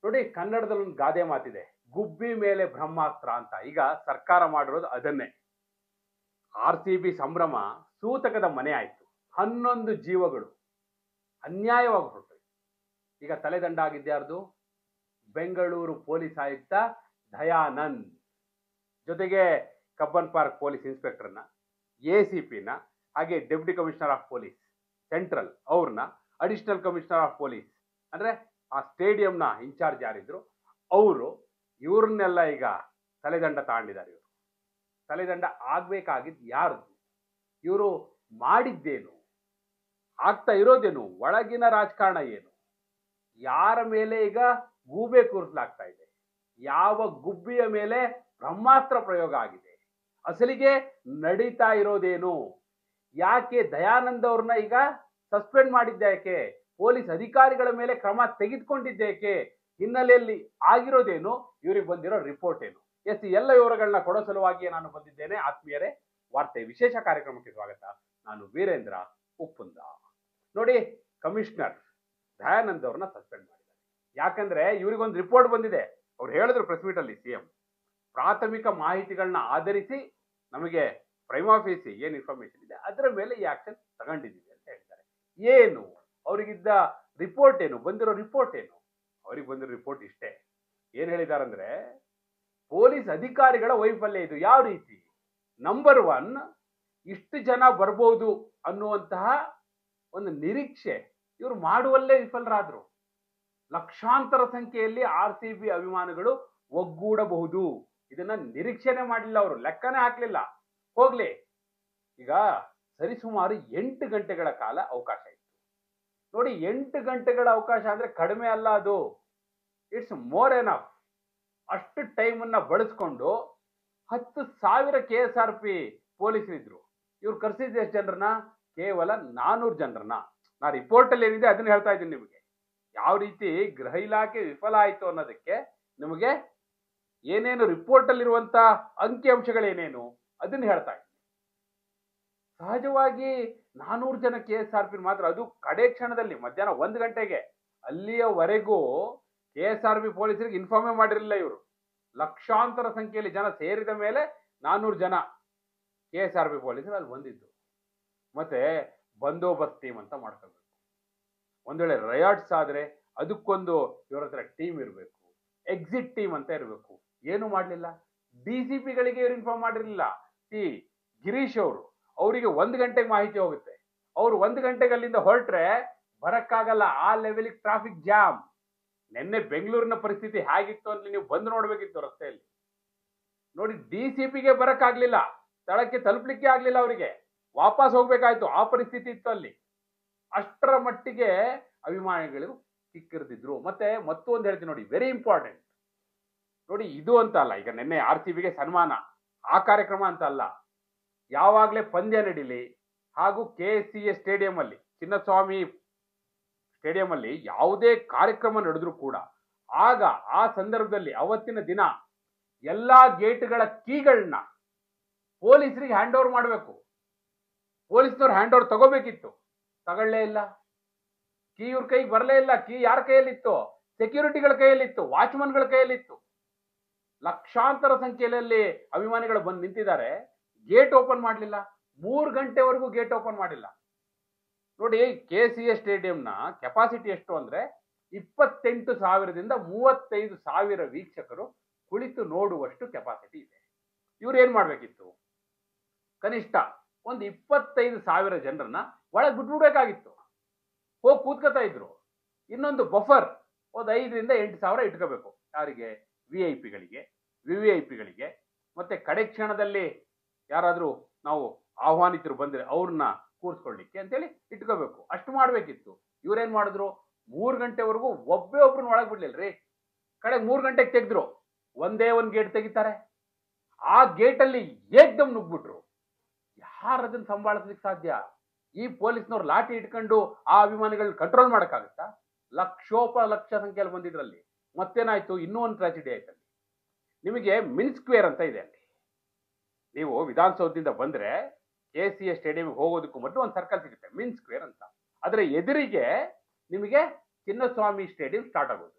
ನೋಡಿ, ಕನ್ನಡದಲ್ಲಿ ಒಂದು ಗಾದೆ ಮಾತಿದೆ, ಗುಬ್ಬಿ ಮೇಲೆ ಬ್ರಹ್ಮಾಸ್ತ್ರ ಅಂತ. ಈಗ ಸರ್ಕಾರ ಮಾಡಿರೋದು ಅದನ್ನೇ. RCB ಸಂಭ್ರಮ ಸೂತಕದ ಮನೆ ಆಯ್ತು. 11 ಜೀವಗಳು ಅನ್ಯಾಯವಾಗಿ ಹೊರಟು. ಈಗ ತಲೆದಂಡ ಆಗಿದ್ಯಾರ್ದು? ಬೆಂಗಳೂರು ಪೊಲೀಸ್ ಆಯುಕ್ತ ದಯಾನಂದ್, ಜೊತೆಗೆ ಕಬ್ಬನ್ ಪಾರ್ಕ್ ಪೊಲೀಸ್ ಇನ್ಸ್ಪೆಕ್ಟರ್ನ, ACPನ, ಹಾಗೆ deputy commissioner of police central ಅವ್ರನ್ನ, ಅಡಿಷನಲ್ ಕಮಿಷನರ್ ಆಫ್ ಪೊಲೀಸ್ ಅಂದ್ರೆ ಆ ಸ್ಟೇಡಿಯಂನ ಇನ್ಚಾರ್ಜ್ ಯಾರಿದ್ರು ಅವರು, ಇವ್ರನ್ನೆಲ್ಲ ಈಗ ತಲೆದಂಡ ತಾಂಡಿದ್ದಾರೆ. ಇವರು ತಲೆದಂಡ ಆಗ್ಬೇಕಾಗಿದ್ದು ಯಾರ್ದು? ಇವರು ಮಾಡಿದ್ದೇನು? ಆಗ್ತಾ ಇರೋದೇನು? ಒಳಗಿನ ರಾಜಕಾರಣ ಏನು? ಯಾರ ಮೇಲೆ ಈಗ ಗೂಬೆ ಕೂರಿಸಲಾಗ್ತಾ ಇದೆ? ಯಾವ ಗುಬ್ಬಿಯ ಮೇಲೆ ಬ್ರಹ್ಮಾಸ್ತ್ರ ಪ್ರಯೋಗ ಆಗಿದೆ? ಅಸಲಿಗೆ ನಡೀತಾ ಇರೋದೇನು? ಯಾಕೆ ದಯಾನಂದ್ ಅವ್ರನ್ನ ಈಗ ಸಸ್ಪೆಂಡ್ ಮಾಡಿದ್ದೇಕೆ? ಪೊಲೀಸ್ ಅಧಿಕಾರಿಗಳ ಮೇಲೆ ಕ್ರಮ ತೆಗೆದುಕೊಂಡಿದ್ದೇಕೆ? ಹಿನ್ನೆಲೆಯಲ್ಲಿ ಆಗಿರೋದೇನು? ಇವರಿಗೆ ಬಂದಿರೋ ರಿಪೋರ್ಟ್ ಏನು? ಎಸ್, ಎಲ್ಲ ವಿವರಗಳನ್ನ ಕೊಡೋ ಸಲುವಾಗಿಯೇ ನಾನು ಬಂದಿದ್ದೇನೆ. ಆತ್ಮೀಯರೇ, ವಾರ್ತೆ ವಿಶೇಷ ಕಾರ್ಯಕ್ರಮಕ್ಕೆ ಸ್ವಾಗತ. ನಾನು ವೀರೇಂದ್ರ ಉಪ್ಪುಂದ. ನೋಡಿ, ಕಮಿಷನರ್ ದಯಾನಂದ್ ಅವ್ರನ್ನ ಸಸ್ಪೆಂಡ್ ಮಾಡಿದ್ದಾರೆ. ಯಾಕಂದ್ರೆ ಇವರಿಗೊಂದು ರಿಪೋರ್ಟ್ ಬಂದಿದೆ. ಅವ್ರು ಹೇಳಿದ್ರು ಪ್ರೆಸ್ ಮೀಟ್ ಅಲ್ಲಿ, CM ಪ್ರಾಥಮಿಕ ಮಾಹಿತಿಗಳನ್ನ ಆಧರಿಸಿ ನಮಗೆ ಪ್ರೈಮಾ ಫೇಸಿ ಏನ್ ಇನ್ಫಾರ್ಮೇಶನ್ ಇದೆ ಅದರ ಮೇಲೆ ಈ ಆಕ್ಷನ್ ತಗೊಂಡಿದ್ದೀವಿ ಅಂತ ಹೇಳ್ತಾರೆ. ಏನು ಅವರಿಗಿದ್ದ ರಿಪೋರ್ಟ್ ಏನು? ಬಂದಿರೋ ರಿಪೋರ್ಟ್ ಏನು? ಅವ್ರಿಗೆ ಬಂದಿರೋ ರಿಪೋರ್ಟ್ ಇಷ್ಟೇ. ಏನ್ ಹೇಳಿದಾರಂದ್ರೆ, ಪೊಲೀಸ್ ಅಧಿಕಾರಿಗಳ ವೈಫಲ್ಯ ಇದು. ಯಾವ ರೀತಿ? ನಂಬರ್ 1, ಇಷ್ಟು ಜನ ಬರ್ಬೋದು ಅನ್ನುವಂತಹ ಒಂದು ನಿರೀಕ್ಷೆ ಇವರು ಮಾಡುವಲ್ಲೇ ವಿಫಲರಾದ್ರು. ಲಕ್ಷಾಂತರ ಸಂಖ್ಯೆಯಲ್ಲಿ RCB ಅಭಿಮಾನಿಗಳು ಒಗ್ಗೂಡಬಹುದು, ಇದನ್ನ ನಿರೀಕ್ಷೆನೆ ಮಾಡಲಿಲ್ಲ ಅವರು, ಲೆಕ್ಕನೇ ಹಾಕ್ಲಿಲ್ಲ. ಹೋಗ್ಲಿ, ಈಗ ಸರಿಸುಮಾರು 8 ಗಂಟೆಗಳ ಕಾಲ ಅವಕಾಶ ಇತ್ತು. ನೋಡಿ, 8 ಗಂಟೆಗಳ ಅವಕಾಶ ಅಂದ್ರೆ ಕಡಿಮೆ ಅಲ್ಲ, ಅದು ಇಟ್ಸ್ ಮೋರ್ ಎನಫ್. ಅಷ್ಟು ಟೈಮನ್ನ ಬಳಸ್ಕೊಂಡು 10,000 KSRP ಪೊಲೀಸರಿದ್ರು. ಇವ್ರು ಕರ್ಸಿದ್ದು ಎಷ್ಟು ಜನರನ್ನ? ಕೇವಲ 400 ಜನರನ್ನ. ನಾ ರಿಪೋರ್ಟ್ ಅಲ್ಲಿ ಏನಿದೆ ಅದನ್ನ ಹೇಳ್ತಾ ಇದ್ದೀನಿ ನಿಮಗೆ. ಯಾವ ರೀತಿ ಗೃಹ ಇಲಾಖೆ ವಿಫಲ ಆಯ್ತು ಅನ್ನೋದಕ್ಕೆ ನಿಮಗೆ ಏನೇನು ರಿಪೋರ್ಟ್ ಅಲ್ಲಿರುವಂತ ಅಂಕಿಅಂಶಗಳೇನೇನು ಅದನ್ನ ಹೇಳ್ತಾ ಇದ್ದೀನಿ. ಸಹಜವಾಗಿ 400 ಜನ KSRP ಮಾತ್ರ, ಅದು ಕಡೆ ಕ್ಷಣದಲ್ಲಿ ಮಧ್ಯಾಹ್ನ 1 ಗಂಟೆಗೆ. ಅಲ್ಲಿಯವರೆಗೂ KSRP ಪೊಲೀಸರಿಗೆ ಇನ್ಫಾರ್ಮೇ ಮಾಡಿರಲಿಲ್ಲ ಇವರು. ಲಕ್ಷಾಂತರ ಸಂಖ್ಯೆಯಲ್ಲಿ ಜನ ಸೇರಿದ ಮೇಲೆ 400 ಜನ KSRP ಪೊಲೀಸರು ಅಲ್ಲಿ ಬಂದಿದ್ದು. ಮತ್ತೆ ಬಂದೋಬಸ್ತ್ ಟೀಮ್ ಅಂತ ಮಾಡ್ಕೋಬೇಕು. ಒಂದ್ ವೇಳೆ ರಯಾಟ್ಸ್ ಆದ್ರೆ ಅದಕ್ಕೊಂದು ಇವರ ಹತ್ರ ಟೀಮ್ ಇರಬೇಕು, ಎಕ್ಸಿಟ್ ಟೀಮ್ ಅಂತ ಇರಬೇಕು. ಏನು ಮಾಡಲಿಲ್ಲ. DCPಗಳಿಗೆ ಇವ್ರು ಇನ್ಫಾರ್ಮ್ ಮಾಡಿರಲಿಲ್ಲ. ಗಿರೀಶ್ ಅವರಿಗೆ 1 ಗಂಟೆಗೆ ಮಾಹಿತಿ ಹೋಗುತ್ತೆ. ಅವ್ರು 1 ಗಂಟೆಗೆ ಅಲ್ಲಿಂದ ಹೊರಟ್ರೆ ಬರಕ್ಕಾಗಲ್ಲ, ಆ ಲೆವೆಲ್ ಟ್ರಾಫಿಕ್ ಜಾಮ್. ನಿನ್ನೆ ಬೆಂಗಳೂರಿನ ಪರಿಸ್ಥಿತಿ ಹೇಗಿತ್ತು ಅಂತ ನೀವು ಬಂದು ನೋಡ್ಬೇಕಿತ್ತು ರಸ್ತೆಯಲ್ಲಿ. ನೋಡಿ, DCPಗೆ ಬರಕ್ಕಾಗ್ಲಿಲ್ಲ, ಸ್ಥಳಕ್ಕೆ ತಲುಪಲಿಕ್ಕೆ ಆಗ್ಲಿಲ್ಲ, ಅವರಿಗೆ ವಾಪಸ್ ಹೋಗ್ಬೇಕಾಯ್ತು. ಆ ಪರಿಸ್ಥಿತಿ ಇತ್ತು ಅಲ್ಲಿ. ಅಷ್ಟರ ಮಟ್ಟಿಗೆ ಅಭಿಮಾನಿಗಳು ಕಿಕ್ಕಿರಿದಿದ್ರು. ಮತ್ತೆ ಮತ್ತೊಂದು ಹೇಳ್ತೀನಿ ನೋಡಿ, ವೆರಿ ಇಂಪಾರ್ಟೆಂಟ್. ನೋಡಿ, ಇದು ಅಂತ ಅಲ್ಲ, ಈಗ ನಿನ್ನೆ RCBಗೆ ಸನ್ಮಾನ ಆ ಕಾರ್ಯಕ್ರಮ ಅಂತ ಅಲ್ಲ. ಯಾವಾಗಲೇ ಪಂದ್ಯ ನಡೀಲಿ ಹಾಗೂ KCA ಸ್ಟೇಡಿಯಂ ಅಲ್ಲಿ, ಚಿನ್ನಸ್ವಾಮಿ ಸ್ಟೇಡಿಯಂ ಅಲ್ಲಿ ಯಾವುದೇ ಕಾರ್ಯಕ್ರಮ ನಡೆದ್ರು ಕೂಡ ಆಗ ಆ ಸಂದರ್ಭದಲ್ಲಿ ಅವತ್ತಿನ ದಿನ ಎಲ್ಲಾ ಗೇಟ್ಗಳ ಕೀಗಳನ್ನ ಪೊಲೀಸರಿಗೆ ಹ್ಯಾಂಡ್ ಓವರ್ ಮಾಡಬೇಕು. ಪೊಲೀಸ್ನವ್ರು ಹ್ಯಾಂಡ್ ಓವರ್ ತಗೋಬೇಕಿತ್ತು, ತಗೊಳ್ಳೇ ಇಲ್ಲ. ಕೀ ಇವ್ರ ಕೈಗೆ ಬರಲೇ ಇಲ್ಲ. ಕೀ ಯಾರ ಕೈಯಲ್ಲಿತ್ತು? ಸೆಕ್ಯೂರಿಟಿಗಳ ಕೈಯಲ್ಲಿತ್ತು, ವಾಚ್ಮನ್ಗಳ ಕೈಯಲ್ಲಿತ್ತು. ಲಕ್ಷಾಂತರ ಸಂಖ್ಯೆಯಲ್ಲಿ ಅಭಿಮಾನಿಗಳು ಬಂದು ನಿಂತಿದ್ದಾರೆ, ಗೇಟ್ ಓಪನ್ ಮಾಡಲಿಲ್ಲ. 3 ಗಂಟೆವರೆಗೂ ಗೇಟ್ ಓಪನ್ ಮಾಡಿಲ್ಲ. ನೋಡಿ, KCA ಸ್ಟೇಡಿಯಂನ ಕೆಪಾಸಿಟಿ ಎಷ್ಟು ಅಂದ್ರೆ 28,000ದಿಂದ 35,000 ವೀಕ್ಷಕರು ಕುಳಿತು ನೋಡುವಷ್ಟು ಕೆಪಾಸಿಟಿ ಇದೆ. ಇವ್ರು ಏನ್ ಮಾಡ್ಬೇಕಿತ್ತು? ಕನಿಷ್ಠ ಒಂದು 25,000 ಜನರನ್ನ ಒಳಗೆ ಬಿಟ್ಬಿಡ್ಬೇಕಾಗಿತ್ತು. ಹೋಗಿ ಕೂತ್ಕೋತಾ ಇದ್ರು. ಇನ್ನೊಂದು ಬಫರ್ ಒಂದು 5ರಿಂದ 8,000 ಇಟ್ಕೋಬೇಕು. ಯಾರಿಗೆ? VIPಗಳಿಗೆ, VVIPಗಳಿಗೆ, ಮತ್ತೆ ಕಡೆ ಕ್ಷಣದಲ್ಲಿ ಯಾರಾದ್ರೂ ನಾವು ಆಹ್ವಾನಿತರು ಬಂದ್ರೆ ಅವ್ರನ್ನ ಕೂರಿಸ್ಕೊಳ್ಳಿಕ್ಕೆ ಅಂತೇಳಿ ಇಟ್ಕೋಬೇಕು. ಅಷ್ಟು ಮಾಡ್ಬೇಕಿತ್ತು. ಇವ್ರೇನ್ ಮಾಡಿದ್ರು? 3 ಗಂಟೆವರೆಗೂ ಒಬ್ಬೇ ಒಬ್ರನ್ನ ಒಳಗೆ ಬಿಡ್ಲಿಲ್ರಿ. ಕಡೆಗೆ 3 ಗಂಟೆಗೆ ತೆಗೆದ್ರು. ಒಂದೇ ಒಂದು ಗೇಟ್ ತೆಗಿತಾರೆ, ಆ ಗೇಟ್ ಅಲ್ಲಿ ಏಕ್ದಮ್ ನುಗ್ಬಿಟ್ರು. ಯಾರು ಅದನ್ನ ಸಂಭಾಳಿಸ್ಲಿಕ್ಕೆ ಸಾಧ್ಯ? ಈ ಪೊಲೀಸ್ನವ್ರು ಲಾಠಿ ಇಟ್ಕೊಂಡು ಆ ಅಭಿಮಾನಿಗಳನ್ನ ಕಂಟ್ರೋಲ್ ಮಾಡಕ್ಕಾಗತ್ತಾ? ಲಕ್ಷ ಸಂಖ್ಯೆಯಲ್ಲಿ ಬಂದಿದ್ರಲ್ಲಿ. ಮತ್ತೇನಾಯ್ತು? ಇನ್ನೂ ಒಂದು ಟ್ರಾಜಿಡಿ ಆಯ್ತಲ್ಲಿ. ನಿಮಗೆ ಮಿನ್ ಸ್ಕ್ವೇರ್ ಅಂತ ಇದೆ ಅಲ್ಲಿ. ನೀವು ವಿಧಾನಸೌಧದಿಂದ ಬಂದ್ರೆ KCA ಸ್ಟೇಡಿಯಂಗೆ ಹೋಗೋದಕ್ಕೂ ಮೊದಲು ಒಂದು ಸರ್ಕಲ್ ಸಿಗುತ್ತೆ, ಮಿನ್ ಸ್ಕ್ವೇರ್ ಅಂತ. ಅದರ ಎದುರಿಗೆ ನಿಮಗೆ ಚಿನ್ನಸ್ವಾಮಿ ಸ್ಟೇಡಿಯಂ ಸ್ಟಾರ್ಟ್ ಆಗೋದು.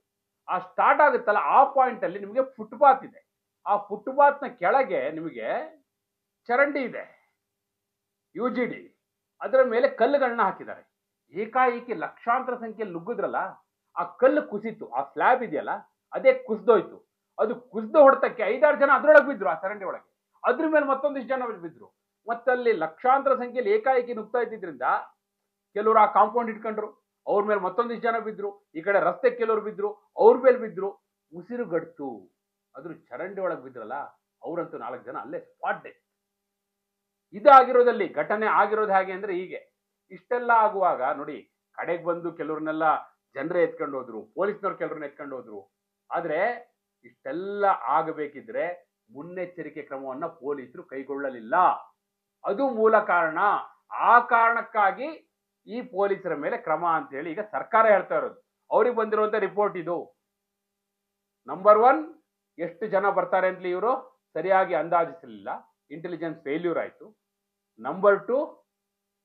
ಆ ಸ್ಟಾರ್ಟ್ ಆಗುತ್ತಲ್ಲ ಆ ಪಾಯಿಂಟ್ ಅಲ್ಲಿ ನಿಮಗೆ ಫುಟ್ಪಾತ್ ಇದೆ. ಆ ಫುಟ್ಪಾತ್ನ ಕೆಳಗೆ ನಿಮಗೆ ಚರಂಡಿ ಇದೆ, UGD. ಅದರ ಮೇಲೆ ಕಲ್ಲುಗಳನ್ನ ಹಾಕಿದ್ದಾರೆ. ಏಕಾಏಕಿ ಲಕ್ಷಾಂತರ ಸಂಖ್ಯೆಯಲ್ಲಿ ನುಗ್ಗಿದ್ರಲ್ಲ, ಆ ಕಲ್ಲು ಕುಸಿತು, ಆ ಸ್ಲ್ಯಾಬ್ ಇದೆಯಲ್ಲ ಅದೇ ಕುಸಿದೋಯ್ತು. ಅದು ಕುಸಿದ ಹೊಡೆತಕ್ಕೆ 5-6 ಜನ ಅದ್ರೊಳಗೆ ಬಿದ್ರು, ಆ ಚರಂಡಿ ಒಳಗೆ. ಅದ್ರ ಮೇಲೆ ಮತ್ತೊಂದಿಷ್ಟು ಜನ ಬಿದ್ರು. ಮತ್ತಲ್ಲಿ ಲಕ್ಷಾಂತರ ಸಂಖ್ಯೆಯಲ್ಲಿ ಏಕಾಏಕಿ ನುಗ್ತಾ ಇದ್ದಿದ್ರಿಂದ ಕೆಲವರು ಆ ಕಾಂಪೌಂಡ್ ಇಟ್ಕೊಂಡ್ರು, ಅವ್ರ ಮೇಲೆ ಮತ್ತೊಂದಿಷ್ಟು ಜನ ಬಿದ್ರು. ಈ ಕಡೆ ರಸ್ತೆ ಕೆಲವರು ಬಿದ್ರು, ಅವ್ರ ಮೇಲೆ ಬಿದ್ರು. ಉಸಿರುಗಡ್ತು. ಅದ್ರ ಚರಂಡಿ ಒಳಗೆ ಬಿದ್ರಲ್ಲ ಅವರಂತೂ 4 ಜನ ಅಲ್ಲೇ ಸ್ಪಾಟ್ ಡೆತ್. ಇದಾಗಿರೋದಲ್ಲಿ ಘಟನೆ ಆಗಿರೋದು ಹೇಗೆ ಅಂದ್ರೆ ಹೀಗೆ. ಇಷ್ಟೆಲ್ಲ ಆಗುವಾಗ ನೋಡಿ, ಕಡೆಗೆ ಬಂದು ಕೆಲವ್ರನ್ನೆಲ್ಲ ಜನರೇ ಎತ್ಕೊಂಡು ಹೋದ್ರು, ಪೊಲೀಸ್ನವ್ರು ಕೆಲವ್ರನ್ನ ಎತ್ಕೊಂಡು ಹೋದ್ರು. ಆದ್ರೆ ಇಷ್ಟೆಲ್ಲ ಆಗಬೇಕಿದ್ರೆ ಮುನ್ನೆಚ್ಚರಿಕೆ ಕ್ರಮವನ್ನ ಪೊಲೀಸರು ಕೈಗೊಳ್ಳಲಿಲ್ಲ. ಅದು ಮೂಲ ಕಾರಣ. ಆ ಕಾರಣಕ್ಕಾಗಿ ಈ ಪೊಲೀಸರ ಮೇಲೆ ಕ್ರಮ ಅಂತ ಹೇಳಿ ಈಗ ಸರ್ಕಾರ ಹೇಳ್ತಾ ಇರೋದು. ಅವ್ರಿಗೆ ಬಂದಿರುವಂತ ರಿಪೋರ್ಟ್ ಇದು. ನಂಬರ್ 1, ಎಷ್ಟು ಜನ ಬರ್ತಾರೆ ಅಂತ ಇವರು ಸರಿಯಾಗಿ ಅಂದಾಜಿಸಲಿಲ್ಲ, ಇಂಟೆಲಿಜೆನ್ಸ್ ಫೇಲ್ಯೂರ್ ಆಯ್ತು. ನಂಬರ್ 2,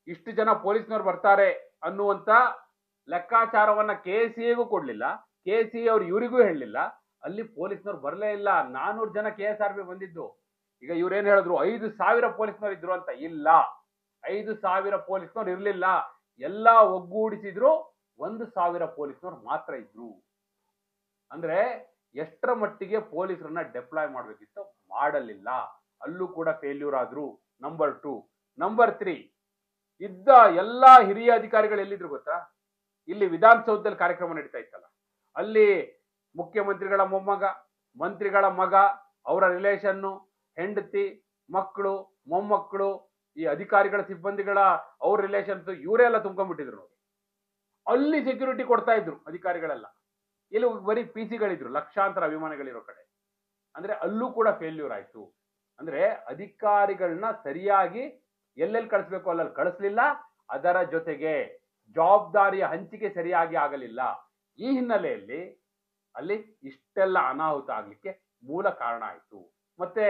ಇಷ್ಟು ಜನ ಪೊಲೀಸ್ನವ್ರು ಬರ್ತಾರೆ ಅನ್ನುವಂತ ಲೆಕ್ಕಾಚಾರವನ್ನ KCAಗೂ ಕೊಡ್ಲಿಲ್ಲ, KCA ಅವ್ರು ಇವರಿಗೂ ಹೇಳಲಿಲ್ಲ. ಅಲ್ಲಿ ಪೊಲೀಸ್ನವ್ರು ಬರಲೇ ಇಲ್ಲ. 400 ಜನ KSRP ಬಂದಿದ್ದು. ಈಗ ಇವ್ರೇನ್ ಹೇಳಿದ್ರು 5,000 ಪೊಲೀಸ್ನವ್ರು ಇದ್ರು ಅಂತ. ಇಲ್ಲ, 5,000 ಪೊಲೀಸ್ನವ್ರು ಇರ್ಲಿಲ್ಲ. ಎಲ್ಲ ಒಗ್ಗೂಡಿಸಿದ್ರು 1,000 ಪೊಲೀಸ್ನವ್ರು ಮಾತ್ರ ಇದ್ರು. ಅಂದ್ರೆ ಎಷ್ಟರ ಮಟ್ಟಿಗೆ ಪೊಲೀಸರನ್ನ ಡೆಪ್ಲಾಯ್ ಮಾಡ್ಬೇಕಿತ್ತು, ಮಾಡಲಿಲ್ಲ. ಅಲ್ಲೂ ಕೂಡ ಫೇಲ್ಯೂರ್ ಆದ್ರು. ನಂಬರ್ 2. ನಂಬರ್ 3, ಇದ್ದ ಎಲ್ಲಾ ಹಿರಿಯ ಅಧಿಕಾರಿಗಳು ಎಲ್ಲಿದ್ರು ಗೊತ್ತಾ? ಇಲ್ಲಿ ವಿಧಾನಸೌಧದಲ್ಲಿ ಕಾರ್ಯಕ್ರಮ ನಡೀತಾ ಇತ್ತಲ್ಲ, ಅಲ್ಲಿ ಮುಖ್ಯಮಂತ್ರಿಗಳ ಮೊಮ್ಮಗ, ಮಂತ್ರಿಗಳ ಮಗ, ಅವರ ರಿಲೇಷನ್ನು, ಹೆಂಡತಿ, ಮಕ್ಕಳು, ಮೊಮ್ಮಕ್ಕಳು, ಈ ಅಧಿಕಾರಿಗಳ ಸಿಬ್ಬಂದಿಗಳ ಅವ್ರ ರಿಲೇಷನ್ಸ್, ಇವರೆಲ್ಲ ತುಂಬ್ಕೊಂಡ್ಬಿಟ್ಟಿದ್ರು ನೋಡಿ. ಅಲ್ಲಿ ಸೆಕ್ಯೂರಿಟಿ ಕೊಡ್ತಾ ಇದ್ರು ಅಧಿಕಾರಿಗಳೆಲ್ಲ. ಇಲ್ಲಿ ಬರೀ PC-ಗಳಿದ್ರು, ಲಕ್ಷಾಂತರ ಅಭಿಮಾನಿಗಳಿರೋ ಕಡೆ. ಅಂದ್ರೆ ಅಲ್ಲೂ ಕೂಡ ಫೇಲ್ಯೂರ್ ಆಯ್ತು. ಅಂದ್ರೆ ಅಧಿಕಾರಿಗಳನ್ನ ಸರಿಯಾಗಿ ಎಲ್ಲೆಲ್ಲಿ ಕಳಿಸ್ಬೇಕು ಅಲ್ಲಲ್ಲಿ ಕಳಿಸ್ಲಿಲ್ಲ. ಅದರ ಜೊತೆಗೆ ಜವಾಬ್ದಾರಿಯ ಹಂಚಿಕೆ ಸರಿಯಾಗಿ ಆಗಲಿಲ್ಲ. ಈ ಹಿನ್ನೆಲೆಯಲ್ಲಿ ಅಲ್ಲಿ ಇಷ್ಟೆಲ್ಲ ಅನಾಹುತ ಆಗ್ಲಿಕ್ಕೆ ಮೂಲ ಕಾರಣ ಆಯ್ತು. ಮತ್ತೆ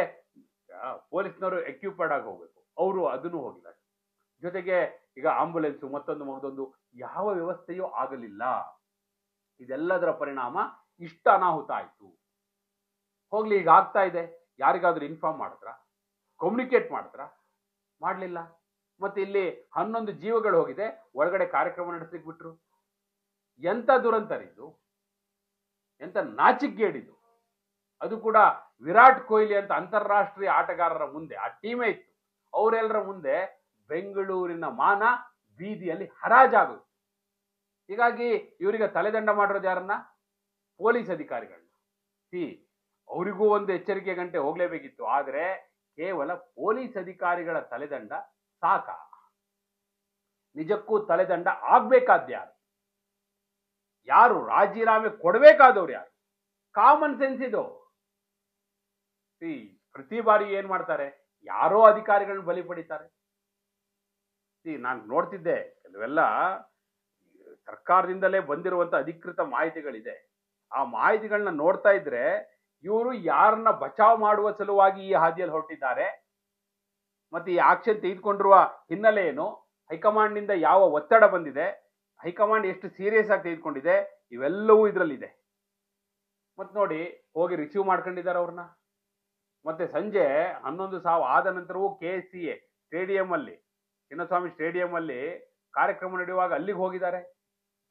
ಪೊಲೀಸ್ನವರು ಎಕ್ವಿಪರ್ಡ್ ಆಗಿ ಹೋಗ್ಬೇಕು, ಅವರು ಅದನ್ನು ಹೋಗಿಲ್ಲ. ಜೊತೆಗೆ ಈಗ ಆಂಬುಲೆನ್ಸ್ ಮತ್ತೊಂದು ಯಾವ ವ್ಯವಸ್ಥೆಯೂ ಆಗಲಿಲ್ಲ. ಇದೆಲ್ಲದರ ಪರಿಣಾಮ ಇಷ್ಟ ಅನಾಹುತ ಆಯ್ತು. ಹೋಗ್ಲಿ, ಈಗ ಆಗ್ತಾ ಇದೆ, ಯಾರಿಗಾದ್ರೂ ಇನ್ಫಾರ್ಮ್ ಮಾಡಿದ್ರ, ಕಮ್ಯುನಿಕೇಟ್ ಮಾಡಿದ್ರ? ಮಾಡ್ಲಿಲ್ಲ. ಮತ್ತೆ ಇಲ್ಲಿ 11 ಜೀವಗಳು ಹೋಗಿದೆ, ಒಳಗಡೆ ಕಾರ್ಯಕ್ರಮ ನಡೆಸಲಿಕ್ಕೆ ಬಿಟ್ರು. ಎಂತ ದುರಂತರಿದ್ದು, ಎಂತ ನಾಚಿಕೆಗೇಡಿದು. ಅದು ಕೂಡ ವಿರಾಟ್ ಕೊಹ್ಲಿ ಅಂತ ಅಂತಾರಾಷ್ಟ್ರೀಯ ಆಟಗಾರರ ಮುಂದೆ, ಆ ಟೀಮೇ ಇತ್ತು, ಅವರೆಲ್ಲರ ಮುಂದೆ ಬೆಂಗಳೂರಿನ ಮಾನ ಬೀದಿಯಲ್ಲಿ ಹರಾಜಾಗುತ್ತೆ. ಹೀಗಾಗಿ ಇವರಿಗೆ ತಲೆದಂಡ ಮಾಡಿರೋದು ಯಾರನ್ನ? ಪೊಲೀಸ್ ಅಧಿಕಾರಿಗಳನ್ನ. ಅವರಿಗೂ ಒಂದು ಎಚ್ಚರಿಕೆ ಗಂಟೆ ಹೋಗ್ಲೇಬೇಕಿತ್ತು. ಆದ್ರೆ ಕೇವಲ ಪೊಲೀಸ್ ಅಧಿಕಾರಿಗಳ ತಲೆದಂಡ ಸಾಕ? ನಿಜಕ್ಕೂ ತಲೆದಂಡ ಆಗ್ಬೇಕಾದ್ಯಾರು? ಯಾರು ರಾಜೀನಾಮೆ ಕೊಡಬೇಕಾದವ್ರು ಯಾರು? ಕಾಮನ್ ಸೆನ್ಸ್ ಇದು. ಪ್ರತಿ ಬಾರಿ ಏನ್ ಮಾಡ್ತಾರೆ, ಯಾರೋ ಅಧಿಕಾರಿಗಳನ್ನ ಬಲಿ ಪಡಿತಾರೆ. ನಾನು ನೋಡ್ತಿದ್ದೆ, ಕೆಲವೆಲ್ಲ ಸರ್ಕಾರದಿಂದಲೇ ಬಂದಿರುವಂತ ಅಧಿಕೃತ ಮಾಹಿತಿಗಳಿದೆ. ಆ ಮಾಹಿತಿಗಳನ್ನ ನೋಡ್ತಾ ಇದ್ರೆ ಇವರು ಯಾರನ್ನ ಬಚಾವ್ ಮಾಡುವ ಸಲುವಾಗಿ ಈ ಹಾದಿಯಲ್ಲಿ ಹೊರಟಿದ್ದಾರೆ, ಮತ್ತೆ ಈ ಆಕ್ಷನ್ ತೆಗೆದುಕೊಂಡಿರುವ ಹಿನ್ನೆಲೆ ಏನು, ಹೈಕಮಾಂಡ್ ನಿಂದ ಯಾವ ಒತ್ತಡ ಬಂದಿದೆ, ಹೈಕಮಾಂಡ್ ಎಷ್ಟು ಸೀರಿಯಸ್ ಆಗಿ ತೆಗೆದುಕೊಂಡಿದೆ, ಇವೆಲ್ಲವೂ ಇದರಲ್ಲಿದೆ. ಮತ್ತೆ ನೋಡಿ, ಹೋಗಿ ರಿಸೀವ್ ಮಾಡ್ಕೊಂಡಿದ್ದಾರೆ ಅವ್ರನ್ನ. ಮತ್ತೆ ಸಂಜೆ 11 ಸಾವು ಆದ ನಂತರವೂ KCA ಸ್ಟೇಡಿಯಂ ಅಲ್ಲಿ, ಚಿನ್ನಸ್ವಾಮಿ ಸ್ಟೇಡಿಯಂ ಅಲ್ಲಿ ಕಾರ್ಯಕ್ರಮ ನಡೆಯುವಾಗ ಅಲ್ಲಿಗೆ ಹೋಗಿದ್ದಾರೆ.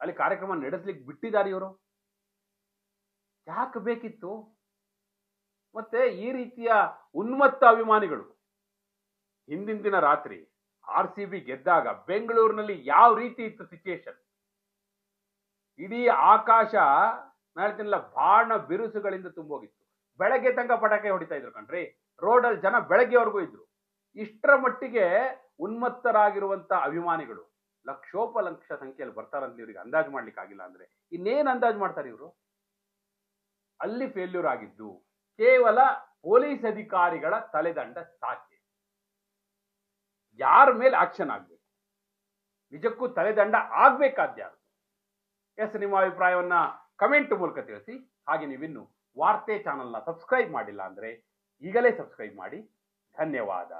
ಅಲ್ಲಿ ಕಾರ್ಯಕ್ರಮ ನಡೆಸಲಿಕ್ಕೆ ಬಿಟ್ಟಿದ್ದಾರೆ ಇವರು. ಯಾಕೆ ಬೇಕಿತ್ತು? ಮತ್ತೆ ಈ ರೀತಿಯ ಉನ್ಮತ್ತ ಅಭಿಮಾನಿಗಳು ಹಿಂದಿನ ದಿನ ರಾತ್ರಿ RCB ಗೆದ್ದಾಗ ಬೆಂಗಳೂರಿನಲ್ಲಿ ಯಾವ ರೀತಿ ಇತ್ತು ಸಿಚುಯೇಷನ್? ಇಡೀ ಆಕಾಶ ಹೇಳ್ತೀನಿಲ್ಲ ಬಾಣ ಬಿರುಸುಗಳಿಂದ ತುಂಬೋಗಿತ್ತು. ಬೆಳಗ್ಗೆ ತನಕ ಪಟಾಕಿ ಹೊಡಿತಾ ಇದ್ರು ಕಣ್ರಿ. ರೋಡಲ್ಲಿ ಜನ ಬೆಳಗ್ಗೆವರೆಗೂ ಇದ್ರು. ಇಷ್ಟರ ಮಟ್ಟಿಗೆ ಉನ್ಮತ್ತರಾಗಿರುವಂತ ಅಭಿಮಾನಿಗಳು ಲಕ್ಷೋಪಲಕ್ಷ ಸಂಖ್ಯೆಯಲ್ಲಿ ಬರ್ತಾರಂತ ಇವ್ರಿಗೆ ಅಂದಾಜು ಮಾಡ್ಲಿಕ್ಕೆ ಆಗಿಲ್ಲ. ಅಂದ್ರೆ ಇನ್ನೇನ್ ಅಂದಾಜು ಮಾಡ್ತಾರೆ ಇವರು? ಅಲ್ಲಿ ಫೇಲ್ಯೂರ್ ಆಗಿದ್ದು ಕೇವಲ ಪೊಲೀಸ್ ಅಧಿಕಾರಿಗಳ ತಲೆದಂಡ ಸಾಕೆ. ಯಾರ ಮೇಲೆ ಆಕ್ಷನ್ ಆಗ್ಬೇಕು? ನಿಜಕ್ಕೂ ತಲೆದಂಡ ಆಗ್ಬೇಕಾದ್ಯಾರು? ನಿಮ್ಮ ಅಭಿಪ್ರಾಯವನ್ನ ಕಮೆಂಟ್ ಮೂಲಕ ತಿಳಿಸಿ. ಹಾಗೆ ನೀವಿನ್ನು ವಾರ್ತೆ ಚಾನೆಲ್ನ ಸಬ್ಸ್ಕ್ರೈಬ್ ಮಾಡಿಲ್ಲ ಅಂದ್ರೆ ಈಗಲೇ ಸಬ್ಸ್ಕ್ರೈಬ್ ಮಾಡಿ. ಧನ್ಯವಾದ.